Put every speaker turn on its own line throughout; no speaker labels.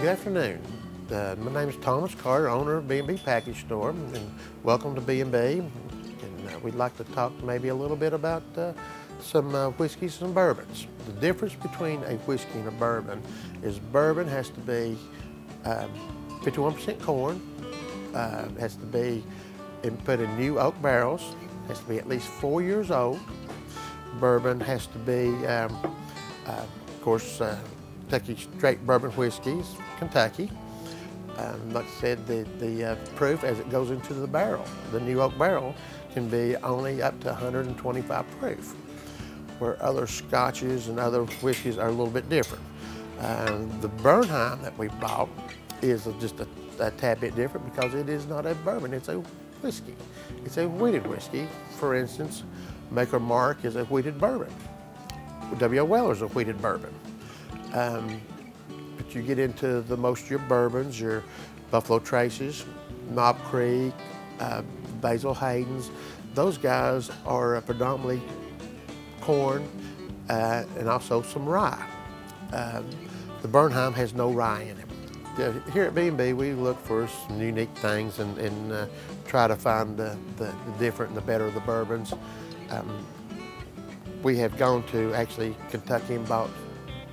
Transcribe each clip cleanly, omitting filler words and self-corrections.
afternoon. My name is Thomas Carter, owner of B&B Package Store, and welcome to B&B. And we'd like to talk maybe a little bit about some whiskeys and bourbons. The difference between a whiskey and a bourbon is bourbon has to be 51% corn, has to be put in new oak barrels, has to be at least 4 years old. Bourbon has to be, of course, Kentucky straight bourbon whiskeys, Kentucky. Like I said, the proof as it goes into the barrel, the new oak barrel, can be only up to 125 proof, where other scotches and other whiskeys are a little bit different. The Bernheim that we bought is just a tad bit different because it is not a bourbon, it's a whiskey. It's a wheated whiskey. For instance, Maker Mark is a wheated bourbon. W.O. Weller is a wheated bourbon. But you get into most of your bourbons, your Buffalo Traces, Knob Creek, Basil Hayden's. Those guys are predominantly corn and also some rye. The Bernheim has no rye in it. Here at B&B, we look for some unique things and try to find the different and the better of the bourbons. We have gone to actually Kentucky and bought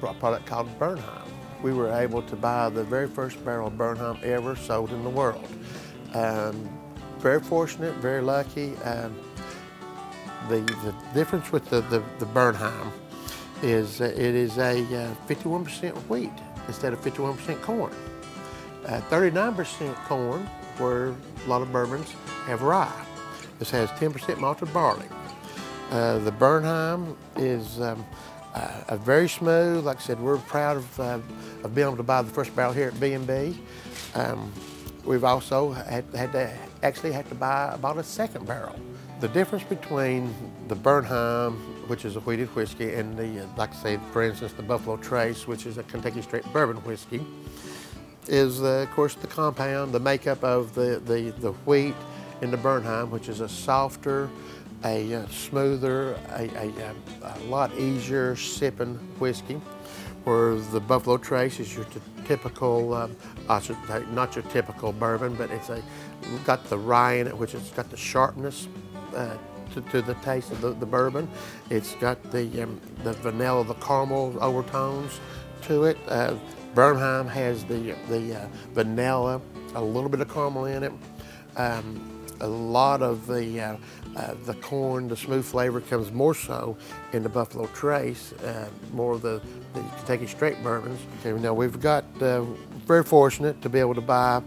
a product called Bernheim. We were able to buy the very first barrel of Bernheim ever sold in the world. Very fortunate, very lucky. The difference with the Bernheim is it is a 51% wheat instead of 51% corn. 39% corn, where a lot of bourbons have rye. This has 10% malted barley. The Bernheim is a very smooth. Like I said, we're proud of being able to buy the first barrel here at B&B. We've also had to buy about a second barrel. The difference between the Bernheim, which is a wheated whiskey, and like I say, for instance, the Buffalo Trace, which is a Kentucky straight bourbon whiskey, is of course the compound, the makeup of the wheat in the Bernheim, which is a softer, a smoother, a lot easier sipping whiskey, where the Buffalo Trace is your typical, not your typical bourbon, but it's got the rye in it, which has got the sharpness to the taste of the bourbon. It's got the vanilla, the caramel overtones to it. Bernheim has the vanilla, a little bit of caramel in it. A lot of the corn, the smooth flavor comes more so in the Buffalo Trace, more of the Kentucky straight bourbons. Okay, now we've got very fortunate to be able to buy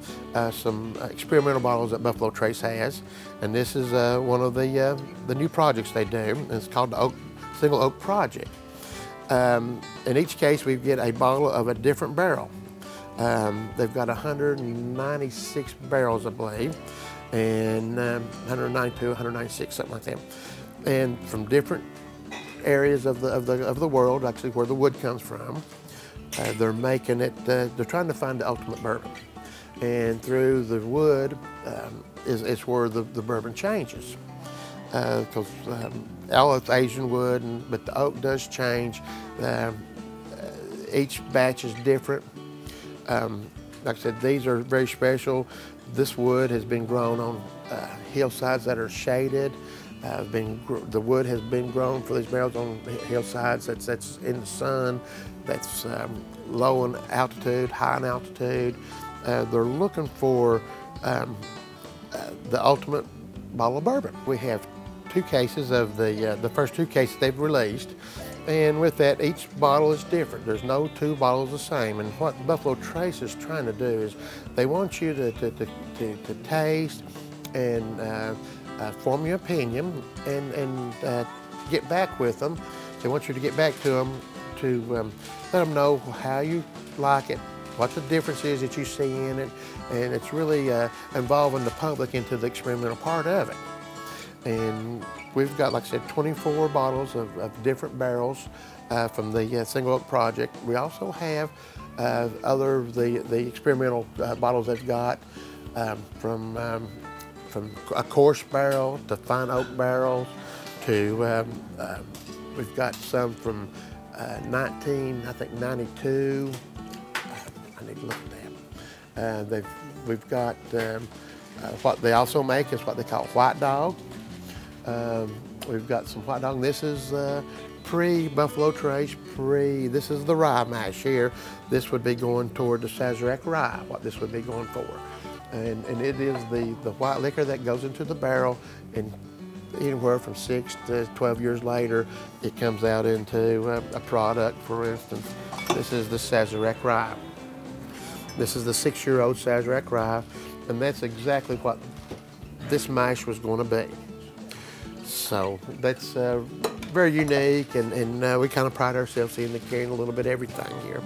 some experimental bottles that Buffalo Trace has, and this is one of the new projects they do. And it's called the Single Oak Project. In each case, we get a bottle of a different barrel. They've got 196 barrels, I believe, and 192, 196, something like that, and from different areas of the world, actually where the wood comes from. They're making it. They're trying to find the ultimate bourbon, and through the wood is where the bourbon changes. Because all it's Asian wood, but the oak does change. Each batch is different. Like I said, these are very special. This wood has been grown on hillsides that are shaded. The wood has been grown for these barrels on hillsides that's in the sun, that's low in altitude, high in altitude. They're looking for the ultimate bottle of bourbon. We have 2 cases of the first 2 cases they've released, and with that, each bottle is different. There's no 2 bottles the same, and what Buffalo Trace is trying to do is they want you to taste and form your opinion and get back with them. They want you to get back to them to let them know how you like it, what the difference is that you see in it, and it's really involving the public into the experimental part of it. And we've got, like I said, 24 bottles of different barrels from the Single Oak Project. We also have the experimental bottles they've got from a coarse barrel to fine oak barrels to we've got some from 92. I need to look at that. We've got what they also make is what they call white dog. We've got some white dog. This is pre-Buffalo Trace, this is the rye mash here. This would be going toward the Sazerac rye, what this would be going for. And it is the white liquor that goes into the barrel, and anywhere from 6 to 12 years later, it comes out into a product. For instance, this is the Sazerac rye. This is the 6-year-old Sazerac rye, and that's exactly what this mash was going to be. So that's very unique, and we kind of pride ourselves in carrying a little bit of everything here.